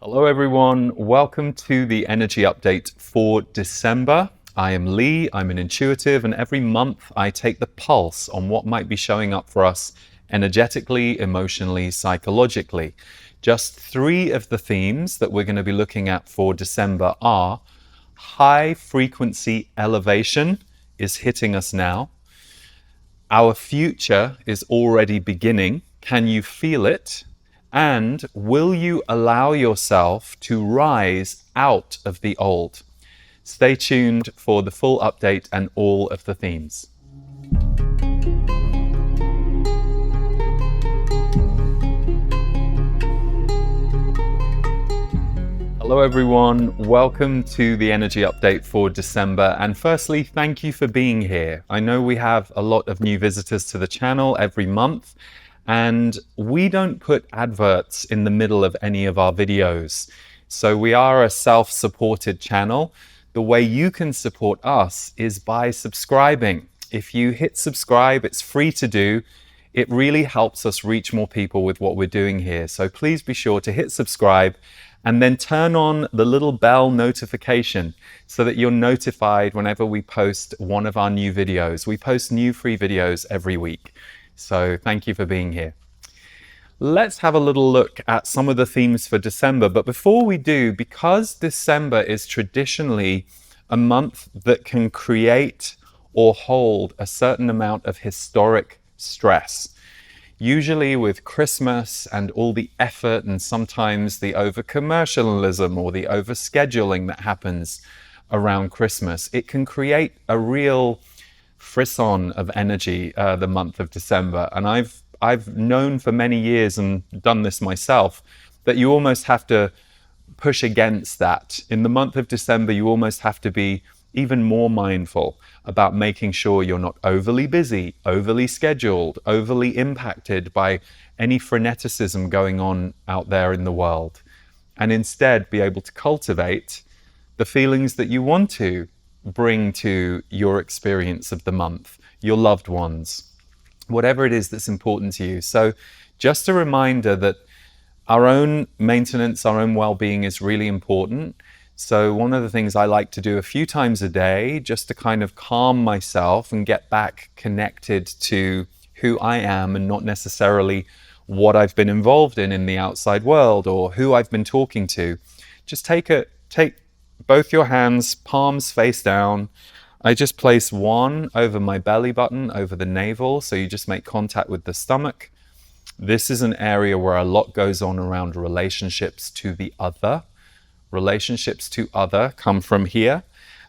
Hello everyone, welcome to the energy update for December. I am Lee, I'm an intuitive, and every month I take the pulse on what might be showing up for us energetically, emotionally, psychologically. Just 3 of the themes that we're going to be looking at for December are high frequency elevation is hitting us now. Our future is already beginning. Can you feel it? And will you allow yourself to rise out of the old? Stay tuned for the full update and all of the themes. Hello everyone, welcome to the energy update for December. And firstly, thank you for being here. I know we have a lot of new visitors to the channel every month, and we don't put adverts in the middle of any of our videos. So we are a self-supported channel. The way you can support us is by subscribing. If you hit subscribe, it's free to do. It really helps us reach more people with what we're doing here. So please be sure to hit subscribe and then turn on the little bell notification so that you're notified whenever we post one of our new videos. We post new free videos every week. So thank you for being here. Let's have a little look at some of the themes for December. But before we do, because December is traditionally a month that can create or hold a certain amount of historic stress, usually with Christmas and all the effort and sometimes the over-commercialism or the over-scheduling that happens around Christmas, it can create a real frisson of energy the month of December. And I've known for many years and done this myself that you almost have to push against that. In the month of December, you almost have to be even more mindful about making sure you're not overly busy, overly scheduled, overly impacted by any freneticism going on out there in the world, and instead be able to cultivate the feelings that you want to bring to your experience of the month, your loved ones, whatever it is that's important to you. So just a reminder that our own maintenance, our own well-being is really important. So one of the things I like to do a few times a day, just to kind of calm myself and get back connected to who I am and not necessarily what I've been involved in the outside world or who I've been talking to, just take both your hands, palms face down. I just place one over my belly button, over the navel, so you just make contact with the stomach. This is an area where a lot goes on around relationships to the other. Relationships to other come from here.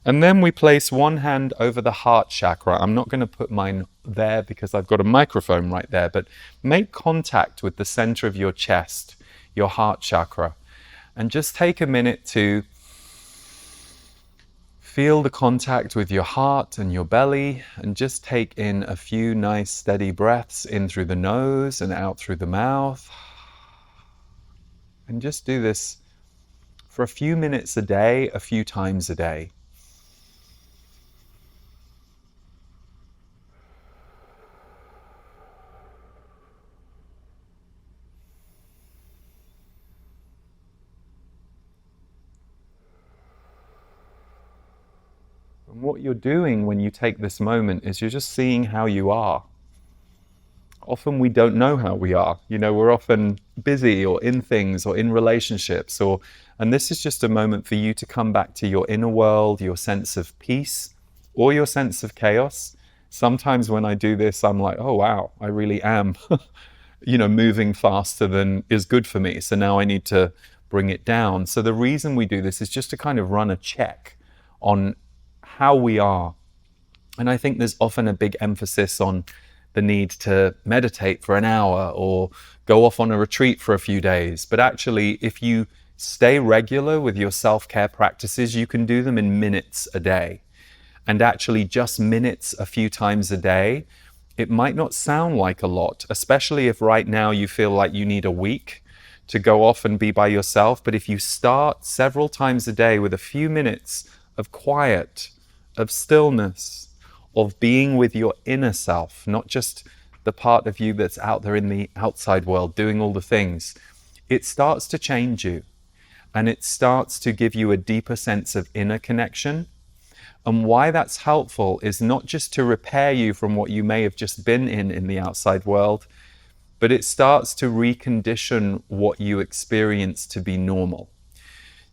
And then we place one hand over the heart chakra. I'm not going to put mine there because I've got a microphone right there, but make contact with the center of your chest, your heart chakra, and just take a minute to feel the contact with your heart and your belly, and just take in a few nice steady breaths in through the nose and out through the mouth. And just do this for a few minutes a day, a few times a day. And what you're doing when you take this moment is you're just seeing how you are. Often we don't know how we are. We're often busy or in things or in relationships, and this is just a moment for you to come back to your inner world, your sense of peace or your sense of chaos. Sometimes when I do this, I'm like, oh wow, I really am, moving faster than is good for me. So now I need to bring it down. So the reason we do this is just to kind of run a check on how we are. And I think there's often a big emphasis on the need to meditate for an hour or go off on a retreat for a few days. But actually, if you stay regular with your self-care practices, you can do them in minutes a day. And actually just minutes a few times a day, it might not sound like a lot, especially if right now you feel like you need a week to go off and be by yourself. But if you start several times a day with a few minutes of quiet, of stillness, of being with your inner self, not just the part of you that's out there in the outside world doing all the things, it starts to change you. and it starts to give you a deeper sense of inner connection. And why that's helpful is not just to repair you from what you may have just been in the outside world, but it starts to recondition what you experience to be normal.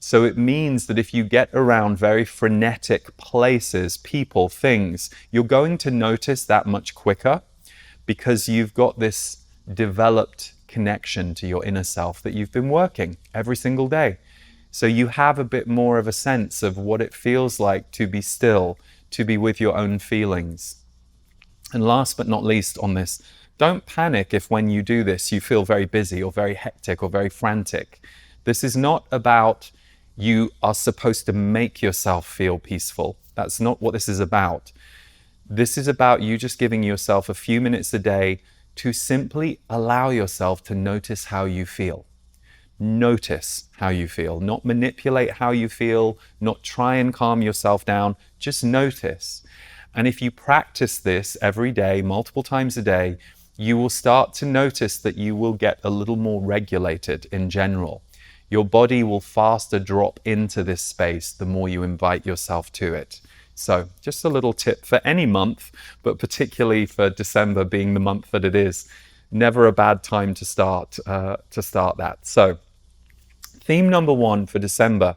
So it means that if you get around very frenetic places, people, things, you're going to notice that much quicker because you've got this developed connection to your inner self that you've been working every single day. So you have a bit more of a sense of what it feels like to be still, to be with your own feelings. And last but not least on this, don't panic if when you do this you feel very busy or very hectic or very frantic. This is not about you are supposed to make yourself feel peaceful. That's not what this is about. This is about you just giving yourself a few minutes a day to simply allow yourself to notice how you feel. Notice how you feel, not manipulate how you feel, not try and calm yourself down, just notice. And if you practice this every day, multiple times a day, you will start to notice that you will get a little more regulated in general. Your body will faster drop into this space the more you invite yourself to it. So just a little tip for any month, but particularly for December being the month that it is. Never a bad time to start that. So theme number 1 for December.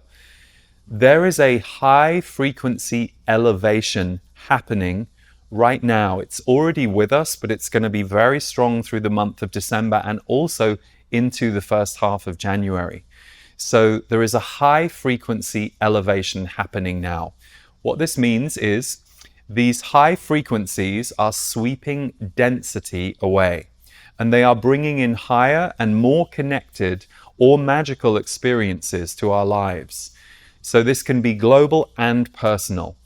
There is a high frequency elevation happening right now. It's already with us, but it's going to be very strong through the month of December and also into the first half of January. So there is a high frequency elevation happening now. What this means is these high frequencies are sweeping density away, and they are bringing in higher and more connected or magical experiences to our lives. So this can be global and personal.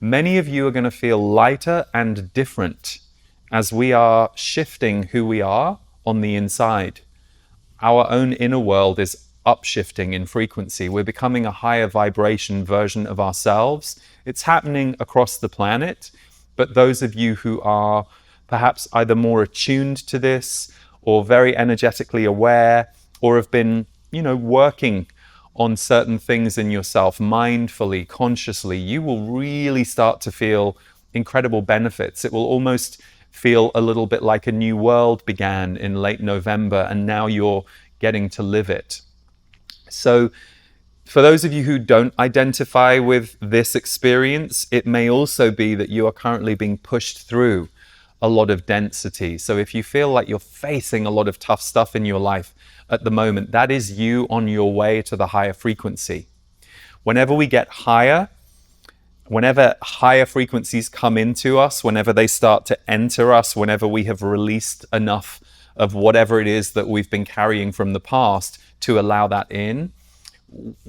Many of you are going to feel lighter and different as we are shifting who we are on the inside. Our own inner world is upshifting in frequency. We're becoming a higher vibration version of ourselves. It's happening across the planet, but those of you who are perhaps either more attuned to this or very energetically aware or have been, working on certain things in yourself mindfully, consciously, you will really start to feel incredible benefits. It will almost feel a little bit like a new world began in late November and now you're getting to live it. So for those of you who don't identify with this experience, it may also be that you are currently being pushed through a lot of density. So if you feel like you're facing a lot of tough stuff in your life at the moment, that is you on your way to the higher frequency. Whenever we get higher, whenever higher frequencies come into us, whenever they start to enter us, whenever we have released enough of whatever it is that we've been carrying from the past to allow that in,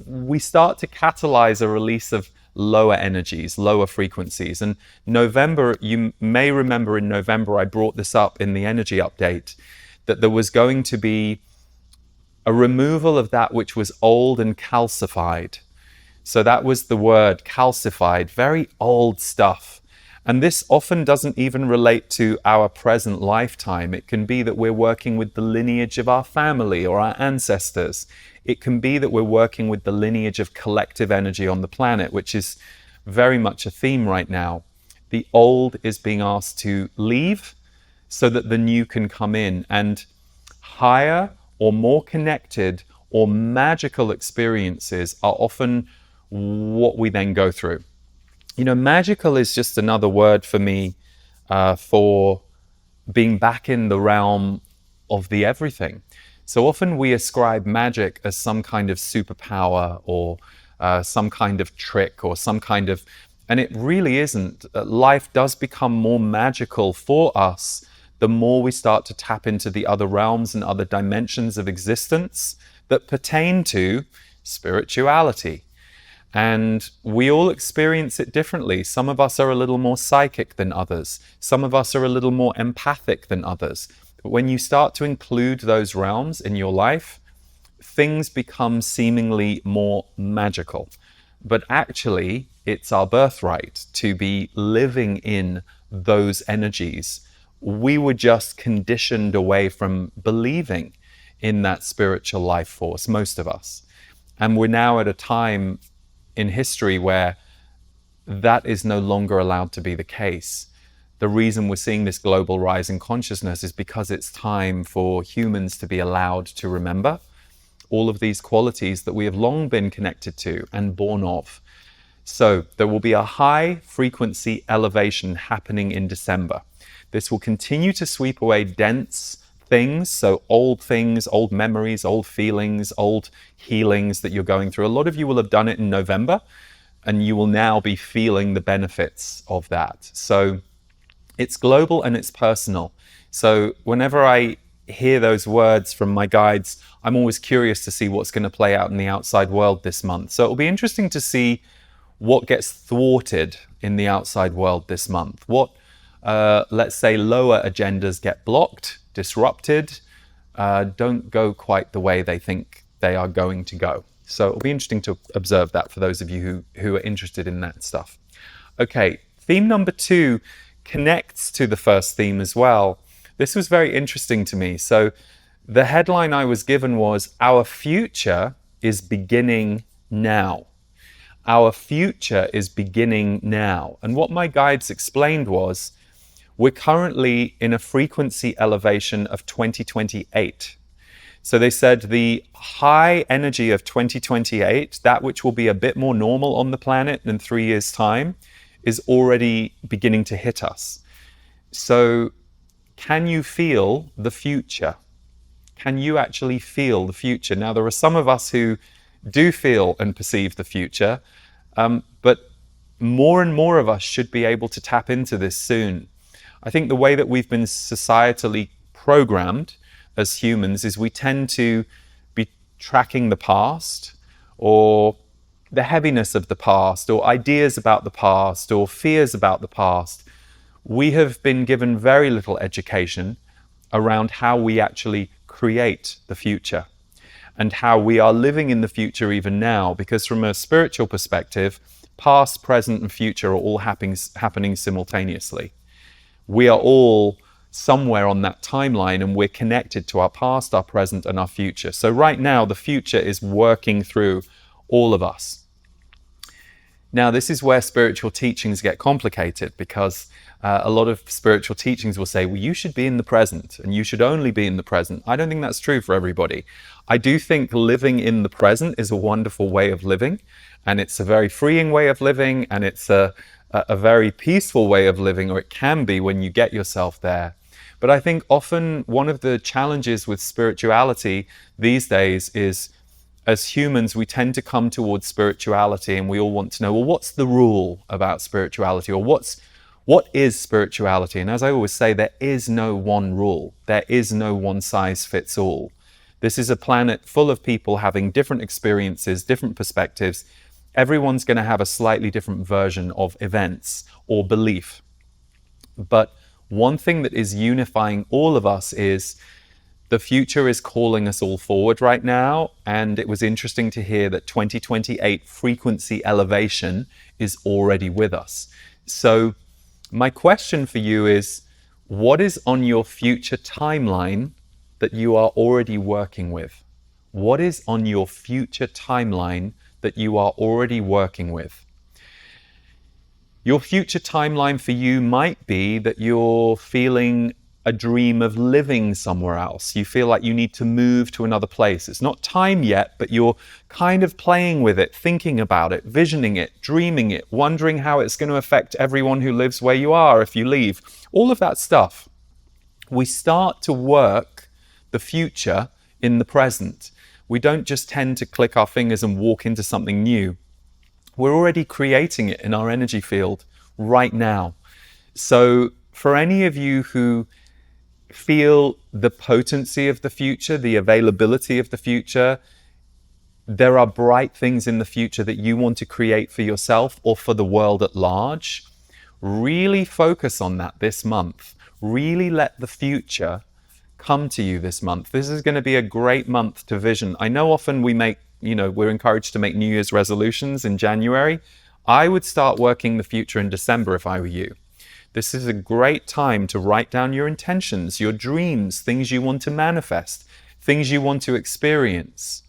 we start to catalyze a release of lower energies, lower frequencies. And November, you may remember in November, I brought this up in the energy update, that there was going to be a removal of that which was old and calcified. So that was the word, calcified, very old stuff. And this often doesn't even relate to our present lifetime. It can be that we're working with the lineage of our family or our ancestors. It can be that we're working with the lineage of collective energy on the planet, which is very much a theme right now. The old is being asked to leave so that the new can come in, and higher or more connected or magical experiences are often what we then go through. Magical is just another word for me for being back in the realm of the everything. So often we ascribe magic as some kind of superpower or some kind of trick or some kind of, and it really isn't. Life does become more magical for us the more we start to tap into the other realms and other dimensions of existence that pertain to spirituality. And we all experience it differently. Some of us are a little more psychic than others. Some of us are a little more empathic than others. But when you start to include those realms in your life, things become seemingly more magical. But actually, it's our birthright to be living in those energies. We were just conditioned away from believing in that spiritual life force, most of us. And we're now at a time in history where that is no longer allowed to be the case. The reason we're seeing this global rise in consciousness is because it's time for humans to be allowed to remember all of these qualities that we have long been connected to and born of. So there will be a high frequency elevation happening in December. This will continue to sweep away dense things, so old things, old memories, old feelings, old healings that you're going through. A lot of you will have done it in November, and you will now be feeling the benefits of that. So it's global and it's personal. So whenever I hear those words from my guides, I'm always curious to see what's going to play out in the outside world this month. So it'll be interesting to see what gets thwarted in the outside world this month. What, let's say, lower agendas get blocked, disrupted, don't go quite the way they think they are going to go. So it'll be interesting to observe that for those of you who are interested in that stuff. Okay, theme number 2 connects to the first theme as well. This was very interesting to me. So the headline I was given was, "Our future is beginning now." Our future is beginning now. And what my guides explained was, we're currently in a frequency elevation of 2028. So they said the high energy of 2028, that which will be a bit more normal on the planet in 3 years' time, is already beginning to hit us. So can you feel the future? Can you actually feel the future? Now, there are some of us who do feel and perceive the future, but more and more of us should be able to tap into this soon. I think the way that we've been societally programmed as humans is we tend to be tracking the past, or the heaviness of the past, or ideas about the past, or fears about the past. We have been given very little education around how we actually create the future and how we are living in the future even now, because from a spiritual perspective, past, present, and future are all happening simultaneously. We are all somewhere on that timeline, and we're connected to our past, our present, and our future. So right now, the future is working through all of us. Now, this is where spiritual teachings get complicated, because a lot of spiritual teachings will say, well, you should be in the present and you should only be in the present. I don't think that's true for everybody. I do think living in the present is a wonderful way of living, and it's a very freeing way of living, and it's a very peaceful way of living, or it can be when you get yourself there. But I think often one of the challenges with spirituality these days is, as humans, we tend to come towards spirituality and we all want to know, well, what's the rule about spirituality, or what is spirituality? And as I always say, there is no one rule. There is no one size fits all. This is a planet full of people having different experiences, different perspectives. Everyone's going to have a slightly different version of events or belief. But one thing that is unifying all of us is the future is calling us all forward right now. And it was interesting to hear that 2028 frequency elevation is already with us. So my question for you is, what is on your future timeline that you are already working with? What is on your future timeline that you are already working with? Your future timeline for you might be that you're feeling a dream of living somewhere else. You feel like you need to move to another place. It's not time yet, but you're kind of playing with it, thinking about it, visioning it, dreaming it, wondering how it's going to affect everyone who lives where you are if you leave. All of that stuff. We start to work the future in the present. We don't just tend to click our fingers and walk into something new. We're already creating it in our energy field right now. So for any of you who feel the potency of the future, the availability of the future, there are bright things in the future that you want to create for yourself or for the world at large, really focus on that this month. Really let the future come to you this month. This is going to be a great month to vision. I know often we're encouraged to make New Year's resolutions in January. I would start working the future in December if I were you. This is a great time to write down your intentions, your dreams, things you want to manifest, things you want to experience.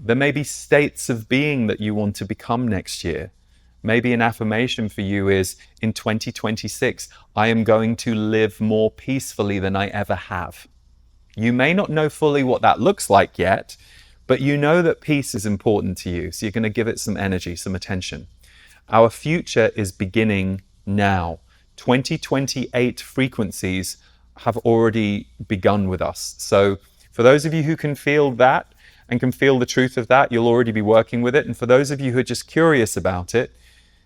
There may be states of being that you want to become next year. Maybe an affirmation for you is, in 2026, I am going to live more peacefully than I ever have. You may not know fully what that looks like yet, but you know that peace is important to you. So you're going to give it some energy, some attention. Our future is beginning now. 2028 frequencies have already begun with us. So for those of you who can feel that and can feel the truth of that, you'll already be working with it. And for those of you who are just curious about it,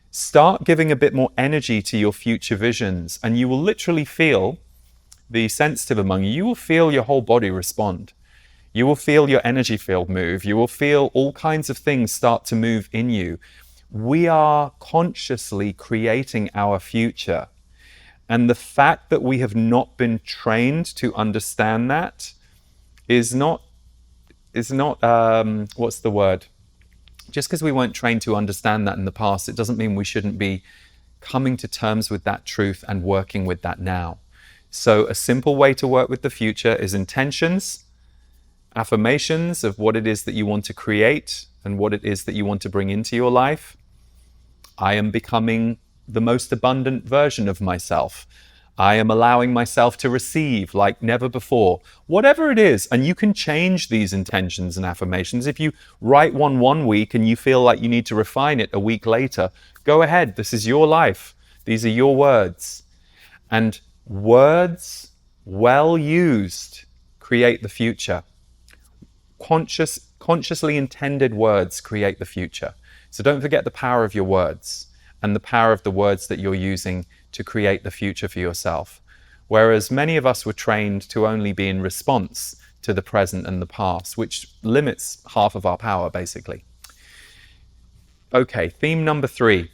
start giving a bit more energy to your future visions, and you will literally feel, the sensitive among you, you will feel your whole body respond. You will feel your energy field move. You will feel all kinds of things start to move in you. We are consciously creating our future. And the fact that we have not been trained to understand that is not what's the word? Just because we weren't trained to understand that in the past, it doesn't mean we shouldn't be coming to terms with that truth and working with that now. So a simple way to work with the future is intentions, affirmations of what it is that you want to create and what it is that you want to bring into your life. I am becoming the most abundant version of myself. I am allowing myself to receive like never before. Whatever it is, and you can change these intentions and affirmations. If you write one week and you feel like you need to refine it a week later, go ahead. This is your life. These are your words. And words, well used, create the future. Consciously intended words create the future. So don't forget the power of your words and the power of the words that you're using to create the future for yourself. Whereas many of us were trained to only be in response to the present and the past, which limits half of our power, basically. Okay, theme number 3.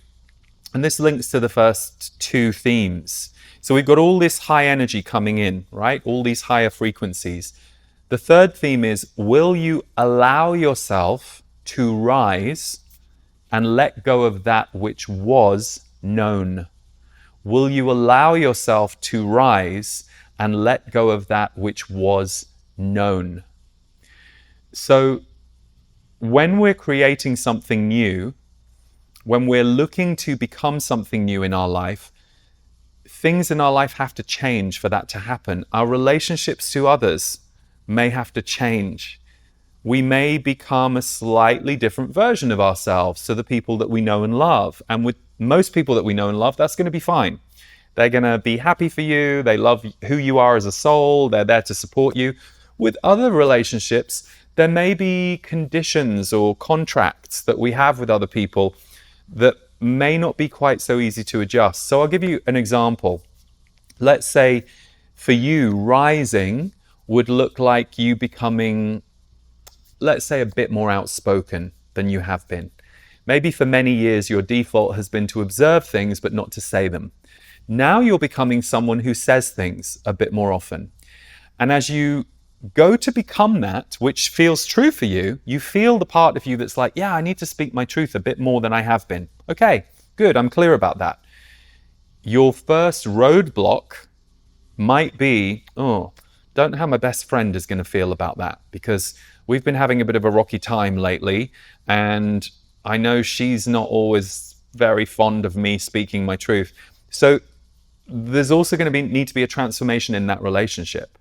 And this links to the first 2 themes. So we've got all this high energy coming in, right? All these higher frequencies. The third theme is, will you allow yourself to rise and let go of that which was known? Will you allow yourself to rise and let go of that which was known? So when we're creating something new, when we're looking to become something new in our life, things in our life have to change for that to happen. Our relationships to others may have to change. We may become a slightly different version of ourselves to the people that we know and love. And with most people that we know and love, that's going to be fine. They're going to be happy for you. They love who you are as a soul. They're there to support you. With other relationships, there may be conditions or contracts that we have with other people that may not be quite so easy to adjust. So I'll give you an example. Let's say for you, rising would look like you becoming, let's say, a bit more outspoken than you have been. Maybe for many years your default has been to observe things but not to say them. Now you're becoming someone who says things a bit more often. And as you go to become that, which feels true for you, you feel the part of you that's like, yeah, I need to speak my truth a bit more than I have been. Okay, good, I'm clear about that. Your first roadblock might be, don't know how my best friend is going to feel about that, because we've been having a bit of a rocky time lately, and I know she's not always very fond of me speaking my truth. So there's also going to need to be a transformation in that relationship.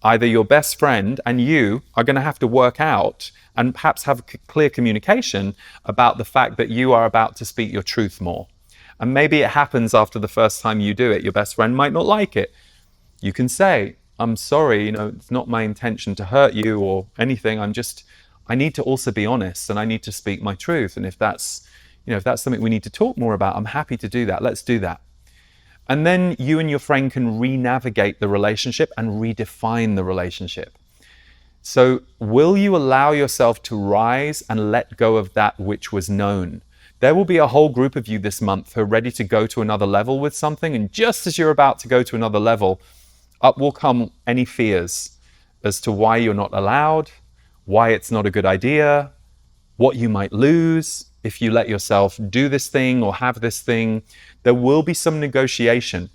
Either your best friend and you are going to have to work out and perhaps have clear communication about the fact that you are about to speak your truth more. And maybe it happens after the first time you do it. Your best friend might not like it. You can say, I'm sorry, it's not my intention to hurt you or anything. I need to also be honest, and I need to speak my truth. And if that's something we need to talk more about, I'm happy to do that. Let's do that. And then you and your friend can re-navigate the relationship and redefine the relationship. So will you allow yourself to rise and let go of that which was known? There will be a whole group of you this month who are ready to go to another level with something. And just as you're about to go to another level, up will come any fears as to why you're not allowed, why it's not a good idea, what you might lose if you let yourself do this thing or have this thing. There will be some negotiation.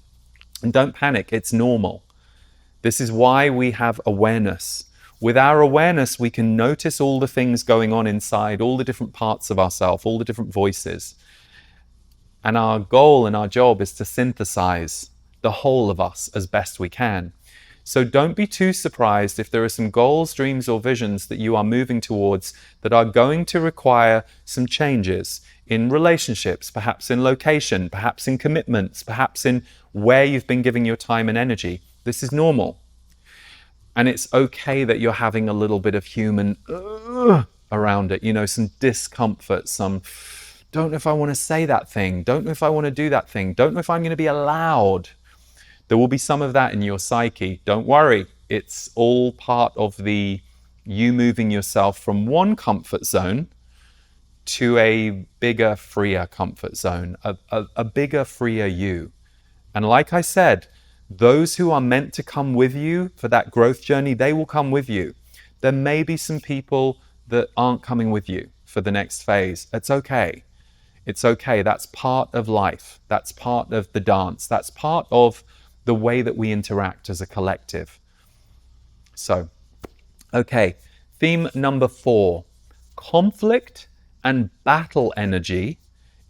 And don't panic, it's normal. This is why we have awareness. With our awareness, we can notice all the things going on inside, all the different parts of ourselves, all the different voices. And our goal and our job is to synthesize the whole of us as best we can. So don't be too surprised if there are some goals, dreams, or visions that you are moving towards that are going to require some changes in relationships, perhaps in location, perhaps in commitments, perhaps in where you've been giving your time and energy. This is normal. And it's okay that you're having a little bit of human around it, some discomfort, some don't know if I want to say that thing, don't know if I want to do that thing, don't know if I'm going to be allowed. There will be some of that in your psyche. Don't worry. It's all part of you moving yourself from one comfort zone to a bigger, freer comfort zone, a bigger, freer you. And like I said, those who are meant to come with you for that growth journey, they will come with you. There may be some people that aren't coming with you for the next phase. It's okay. It's okay. That's part of life. That's part of the dance. That's part of the way that we interact as a collective. So, okay. Theme number 4. Conflict and battle energy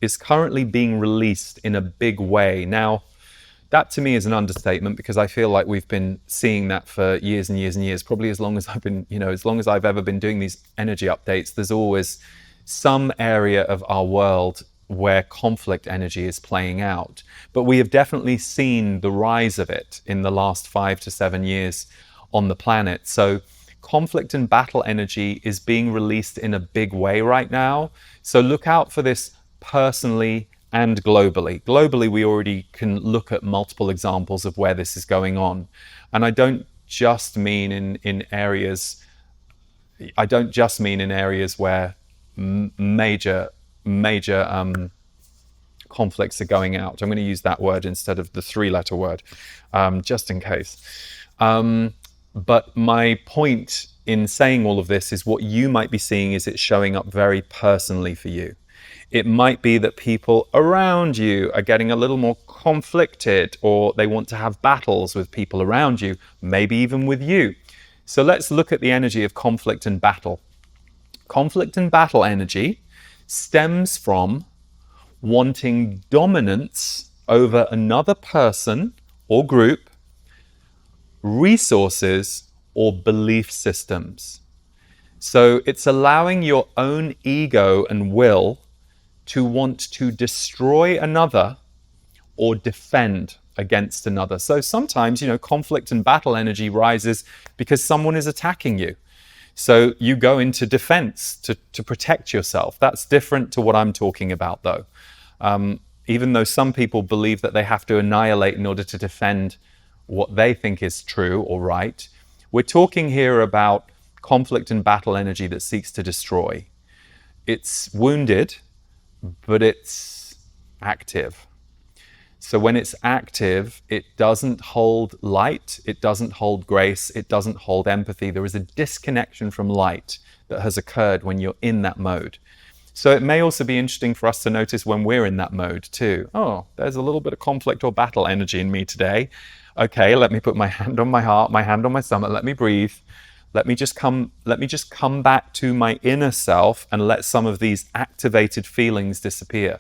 is currently being released in a big way. Now, that to me is an understatement because I feel like we've been seeing that for years and years and years. Probably as long as I've ever been doing these energy updates, there's always some area of our world where conflict energy is playing out. But we have definitely seen the rise of it in the last 5 to 7 years on the planet. So conflict and battle energy is being released in a big way right now. So look out for this personally and globally. Globally, we already can look at multiple examples of where this is going on. And I don't just mean in areas where major conflicts are going out. I'm going to use that word instead of the 3-letter word, just in case. But my point in saying all of this is what you might be seeing is it showing up very personally for you. It might be that people around you are getting a little more conflicted, or they want to have battles with people around you, maybe even with you. So let's look at the energy of conflict and battle. Conflict and battle energy stems from wanting dominance over another person or group, resources, or belief systems. So it's allowing your own ego and will to want to destroy another or defend against another. So sometimes, conflict and battle energy rises because someone is attacking you. So you go into defense to protect yourself. That's different to what I'm talking about, though. Even though some people believe that they have to annihilate in order to defend what they think is true or right, we're talking here about conflict and battle energy that seeks to destroy. It's wounded, but it's active. So when it's active, it doesn't hold light, it doesn't hold grace, it doesn't hold empathy. There is a disconnection from light that has occurred when you're in that mode. So it may also be interesting for us to notice when we're in that mode too. Oh, there's a little bit of conflict or battle energy in me today. Okay, let me put my hand on my heart, my hand on my stomach, let me breathe. Let me just come back to my inner self and let some of these activated feelings disappear.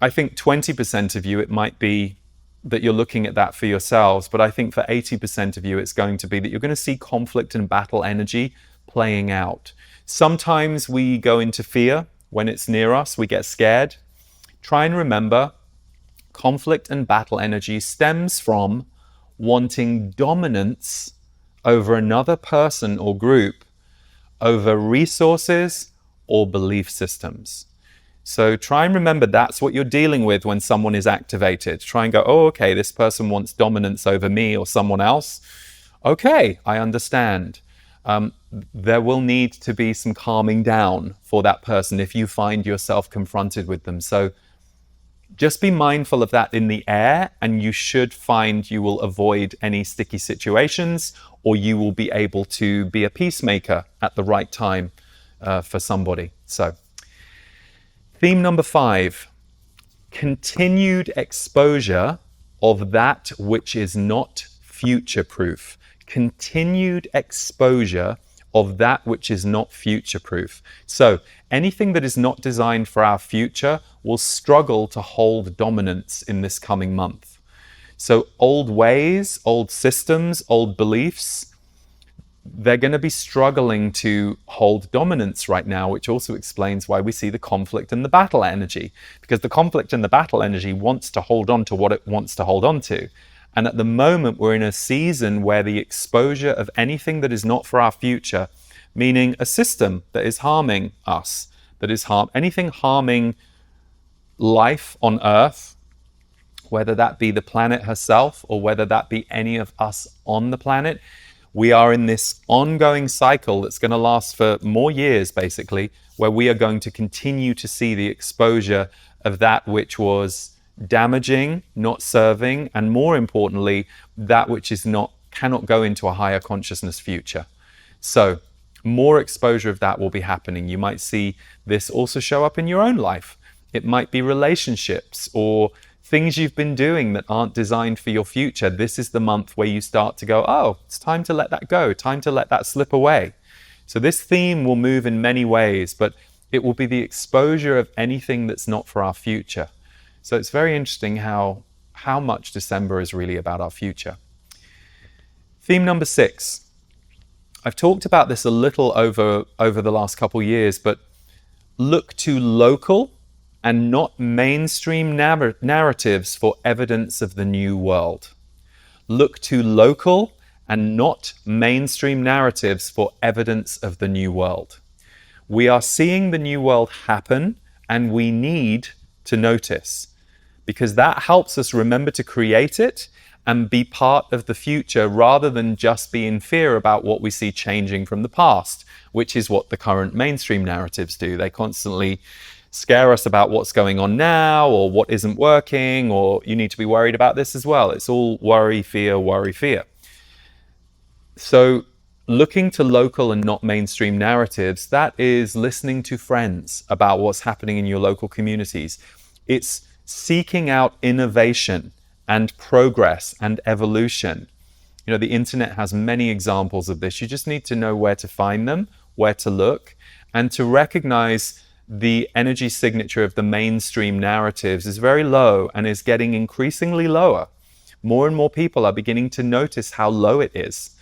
I think 20% of you, it might be that you're looking at that for yourselves, but I think for 80% of you, it's going to be that you're going to see conflict and battle energy playing out. Sometimes we go into fear when it's near us, we get scared. Try and remember, conflict and battle energy stems from wanting dominance over another person or group, over resources or belief systems. So try and remember that's what you're dealing with when someone is activated. Try and go, oh, okay, this person wants dominance over me or someone else. Okay, I understand. There will need to be some calming down for that person if you find yourself confronted with them. So just be mindful of that in the air, and you should find you will avoid any sticky situations, or you will be able to be a peacemaker at the right time for somebody. So, theme number 5, continued exposure of that which is not future-proof. continued exposure of that which is not future-proof. So anything that is not designed for our future will struggle to hold dominance in this coming month. So old ways, old systems, old beliefs, they're going to be struggling to hold dominance right now, which also explains why we see the conflict and the battle energy, because the conflict and the battle energy wants to hold on to what it wants to hold on to. And at the moment, we're in a season where the exposure of anything that is not for our future, meaning a system that is harming us, that is anything harming life on Earth, whether that be the planet herself or whether that be any of us on the planet, we are in this ongoing cycle that's going to last for more years, basically, where we are going to continue to see the exposure of that which was damaging, not serving, and more importantly, that which is cannot go into a higher consciousness future. So more exposure of that will be happening. You might see this also show up in your own life. It might be relationships or things you've been doing that aren't designed for your future. This is the month where you start to go, oh, it's time to let that go, time to let that slip away. So this theme will move in many ways, but it will be the exposure of anything that's not for our future. So it's very interesting how much December is really about our future. Theme number 6. I've talked about this a little over the last couple years, but look to local and not mainstream narratives for evidence of the new world. Look to local and not mainstream narratives for evidence of the new world. We are seeing the new world happen, and we need to notice, because that helps us remember to create it and be part of the future rather than just be in fear about what we see changing from the past, which is what the current mainstream narratives do. They constantly scare us about what's going on now or what isn't working, or you need to be worried about this as well. It's all worry, fear, worry, fear. So looking to local and not mainstream narratives, that is listening to friends about what's happening in your local communities. It's seeking out innovation and progress and evolution. You know, the internet has many examples of this. You just need to know where to find them, where to look, and to recognize the energy signature of the mainstream narratives is very low and is getting increasingly lower. More and more people are beginning to notice how low it is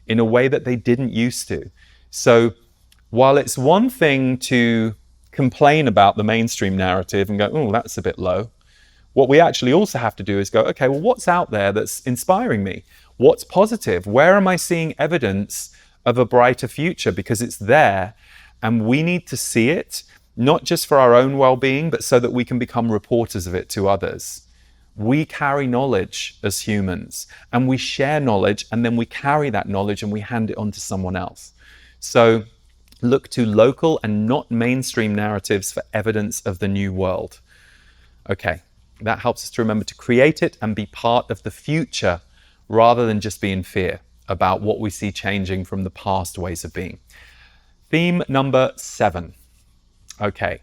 in a way that they didn't used to. So while it's one thing to complain about the mainstream narrative and go, oh, that's a bit low, what we actually also have to do is go, okay, well, what's out there that's inspiring me? What's positive? Where am I seeing evidence of a brighter future? Because it's there, and we need to see it, not just for our own well-being, but so that we can become reporters of it to others. We carry knowledge as humans, and we share knowledge, and then we carry that knowledge and we hand it on to someone else. So look to local and not mainstream narratives for evidence of the new world. Okay, that helps us to remember to create it and be part of the future rather than just be in fear about what we see changing from the past ways of being. Theme number 7. Okay,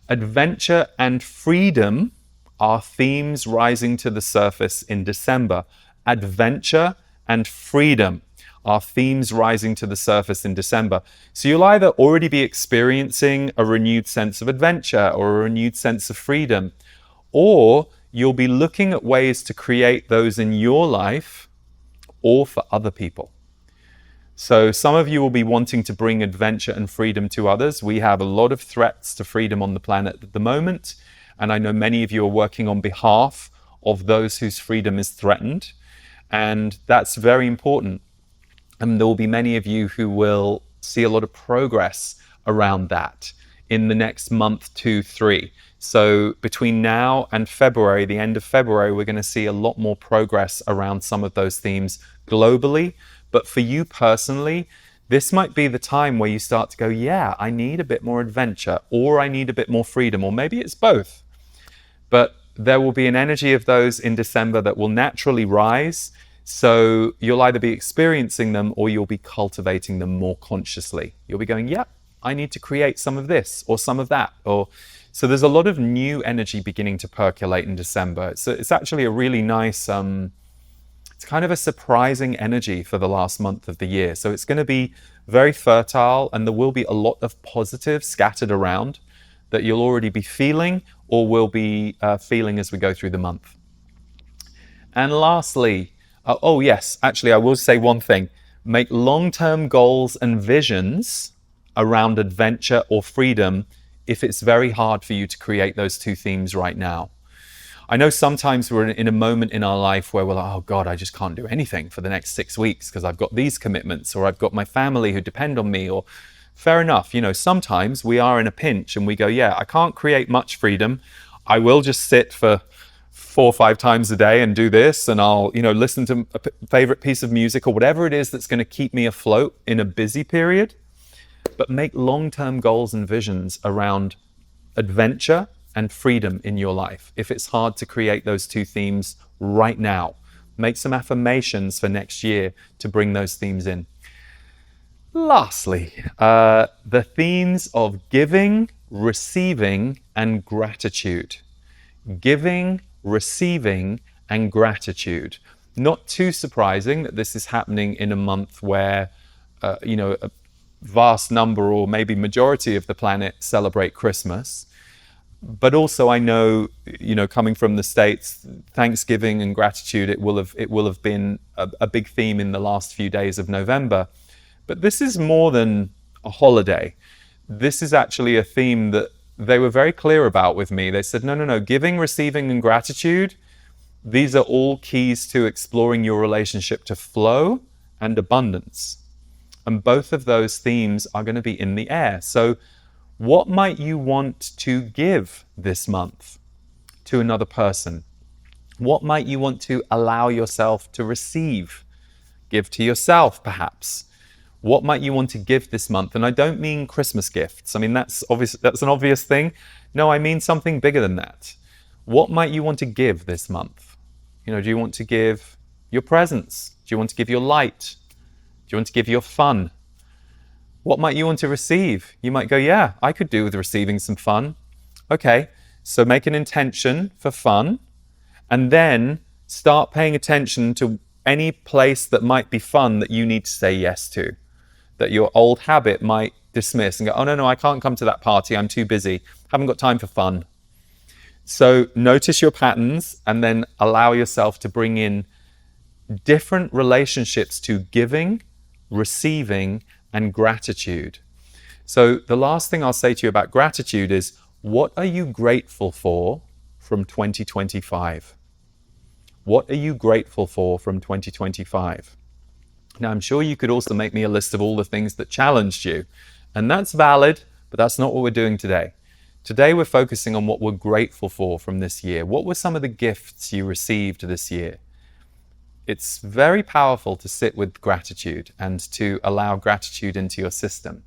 adventure and freedom are themes rising to the surface in December. Adventure and freedom are themes rising to the surface in December. So you'll either already be experiencing a renewed sense of adventure or a renewed sense of freedom, or you'll be looking at ways to create those in your life or for other people. So some of you will be wanting to bring adventure and freedom to others. We have a lot of threats to freedom on the planet at the moment, and I know many of you are working on behalf of those whose freedom is threatened, and that's very important. And there will be many of you who will see a lot of progress around that in the next month, 2, 3. So between now and February, the end of February, we're going to see a lot more progress around some of those themes globally. But for you personally, this might be the time where you start to go, yeah, I need a bit more adventure, or I need a bit more freedom, or maybe it's both. But there will be an energy of those in December that will naturally rise. So you'll either be experiencing them or you'll be cultivating them more consciously. You'll be going, yeah, I need to create some of this or some of that. So there's a lot of new energy beginning to percolate in December. It's actually a really nice It's kind of a surprising energy for the last month of the year. So it's going to be very fertile, and there will be a lot of positive scattered around that you'll already be feeling or will be feeling as we go through the month. And lastly, oh yes, actually I will say one thing. Make long-term goals and visions around adventure or freedom if it's very hard for you to create those two themes right now. I know sometimes we're in a moment in our life where we're like, oh God, I just can't do anything for the next 6 weeks because I've got these commitments, or I've got my family who depend on me, or fair enough. Sometimes we are in a pinch and we go, yeah, I can't create much freedom. I will just sit for 4 or 5 times a day and do this, and I'll, listen to a favorite piece of music or whatever it is that's going to keep me afloat in a busy period. But make long-term goals and visions around adventure and freedom in your life. If it's hard to create those two themes right now, make some affirmations for next year to bring those themes in. Lastly, the themes of giving, receiving, and gratitude. Giving, receiving, and gratitude. Not too surprising that this is happening in a month where, a vast number or maybe majority of the planet celebrate Christmas. But also I know, coming from the States, Thanksgiving and gratitude, it will have been a big theme in the last few days of November. But this is more than a holiday. This is actually a theme that they were very clear about with me. They said, no, giving, receiving, and gratitude, these are all keys to exploring your relationship to flow and abundance. And both of those themes are going to be in the air. So what might you want to give this month to another person? What might you want to allow yourself to receive? Give to yourself, perhaps. What might you want to give this month? And I don't mean Christmas gifts. I mean, that's an obvious thing. No, I mean something bigger than that. What might you want to give this month? Do you want to give your presence? Do you want to give your light? Do you want to give your fun? What might you want to receive? You might go, yeah, I could do with receiving some fun. Okay, so make an intention for fun, and then start paying attention to any place that might be fun that you need to say yes to, that your old habit might dismiss and go, oh, no, I can't come to that party. I'm too busy. Haven't got time for fun. So notice your patterns and then allow yourself to bring in different relationships to giving, receiving, and gratitude. So the last thing I'll say to you about gratitude is, what are you grateful for from 2025? What are you grateful for from 2025? Now, I'm sure you could also make me a list of all the things that challenged you, and that's valid, but that's not what we're doing today. Today, we're focusing on what we're grateful for from this year. What were some of the gifts you received this year? It's very powerful to sit with gratitude and to allow gratitude into your system.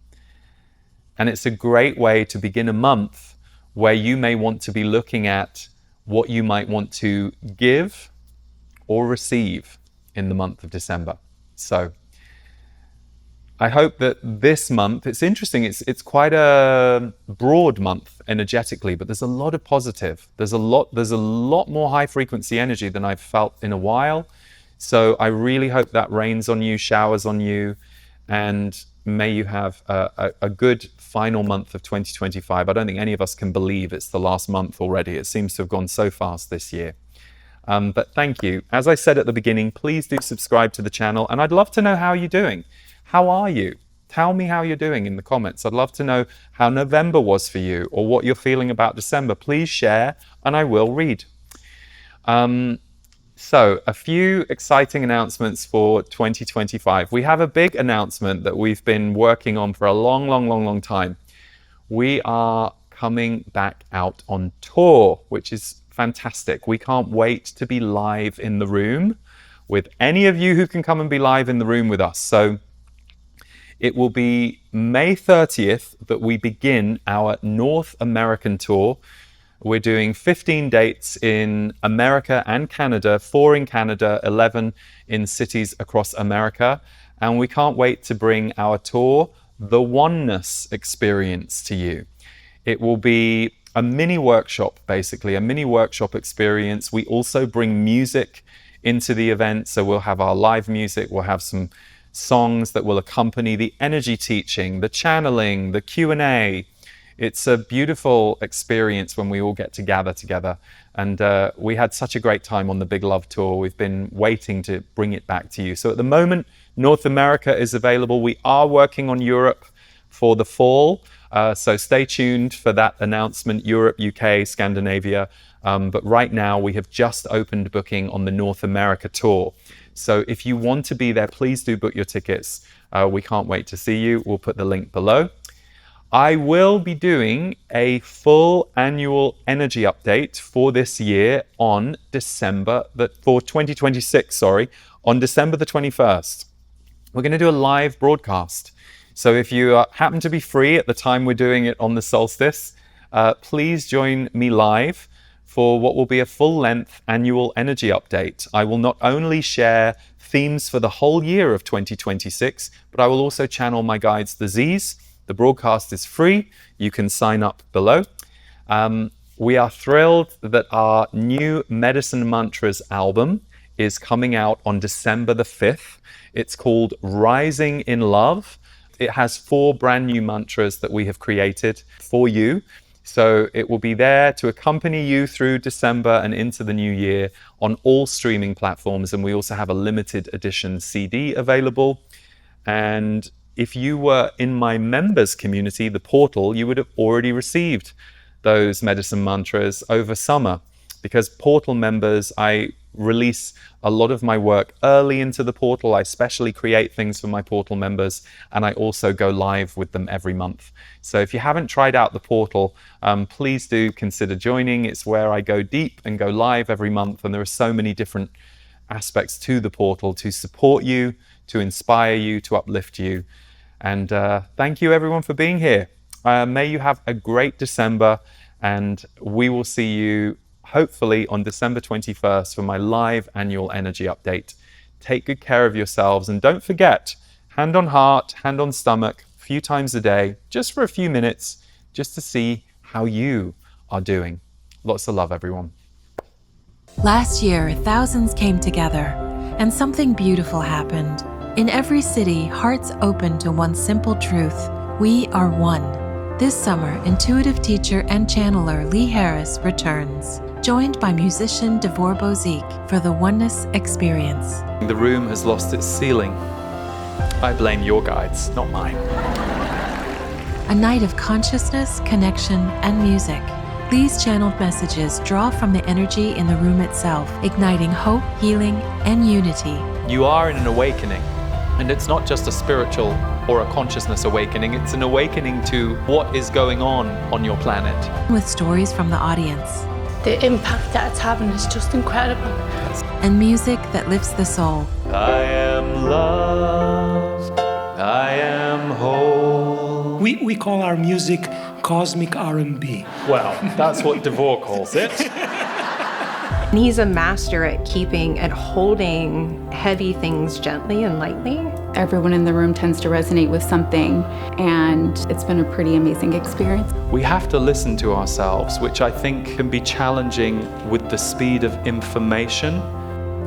And it's a great way to begin a month where you may want to be looking at what you might want to give or receive in the month of December. So I hope that this month, it's interesting, it's quite a broad month energetically, but there's a lot of positive. There's a lot more high frequency energy than I've felt in a while. So I really hope that rains on you, showers on you, and may you have a good final month of 2025. I don't think any of us can believe it's the last month already. It seems to have gone so fast this year. But thank you. As I said at the beginning, please do subscribe to the channel, and I'd love to know how you're doing. How are you? Tell me how you're doing in the comments. I'd love to know how November was for you or what you're feeling about December. Please share, and I will read. So a few exciting announcements for 2025. We have a big announcement that we've been working on for a long time. We are coming back out on tour, which is fantastic. We can't wait to be live in the room with any of you who can come and be live in the room with us. So it will be May 30th that we begin our North American tour. We're doing 15 dates in America and Canada, 4 in Canada, 11 in cities across America. And we can't wait to bring our tour, The Oneness Experience, to you. It will be a mini workshop, basically, a mini workshop experience. We also bring music into the event. So we'll have our live music, we'll have some songs that will accompany the energy teaching, the channeling, the Q&A. It's a beautiful experience when we all get to gather together. And we had such a great time on the Big Love Tour. We've been waiting to bring it back to you. So at the moment, North America is available. We are working on Europe for the fall. So stay tuned for that announcement, Europe, UK, Scandinavia. But right now we have just opened booking on the North America tour. So if you want to be there, please do book your tickets. We can't wait to see you. We'll put the link below. I will be doing a full annual energy update for this year on for 2026, on December the 21st. We're going to do a live broadcast. So if you happen to be free at the time we're doing it on the solstice, please join me live for what will be a full-length annual energy update. I will not only share themes for the whole year of 2026, but I will also channel my guides, the Z's. The broadcast is free. You can sign up below. We are thrilled that our new Medicine Mantras album is coming out on December the 5th. It's called Rising in Love. It has 4 brand new mantras that we have created for you. So it will be there to accompany you through December and into the new year on all streaming platforms. And we also have a limited edition CD available. And if you were in my members community, the portal, you would have already received those medicine mantras over summer. Because portal members, I release a lot of my work early into the portal. I specially create things for my portal members, and I also go live with them every month. So if you haven't tried out the portal, please do consider joining. It's where I go deep and go live every month, and there are so many different aspects to the portal to support you, to inspire you, to uplift you. And thank you everyone for being here. May you have a great December, and we will see you hopefully on December 21st for my live annual energy update. Take good care of yourselves, and don't forget, hand on heart, hand on stomach, a few times a day, just for a few minutes, just to see how you are doing. Lots of love, everyone. Last year, thousands came together, and something beautiful happened. In every city, hearts opened to one simple truth: we are one. This summer, intuitive teacher and channeler Lee Harris returns, joined by musician Devor Bozique for the Oneness Experience. The room has lost its ceiling. I blame your guides, not mine. A night of consciousness, connection, and music. Lee's channeled messages draw from the energy in the room itself, igniting hope, healing, and unity. You are in an awakening, and it's not just a spiritual or a consciousness awakening, it's an awakening to what is going on your planet. With stories from the audience. The impact that it's having is just incredible. And music that lifts the soul. I am loved, I am whole. We call our music cosmic R&B. Well, that's what Devor calls it. He's a master at keeping and holding heavy things gently and lightly. Everyone in the room tends to resonate with something, and it's been a pretty amazing experience. We have to listen to ourselves, which I think can be challenging with the speed of information.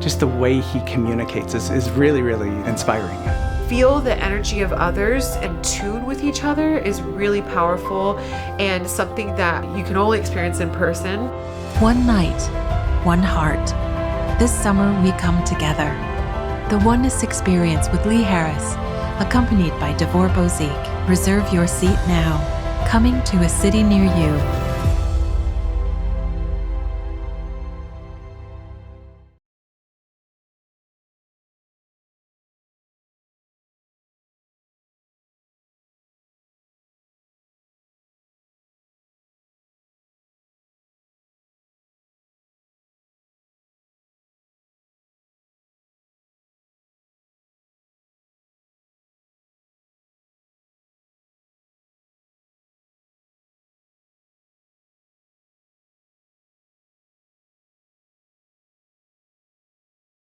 Just the way he communicates is really, really inspiring. Feel the energy of others and tune with each other is really powerful and something that you can only experience in person. One night, one heart. This summer we come together. The Oneness Experience with Lee Harris, accompanied by Devor Bozique. Reserve your seat now. Coming to a city near you.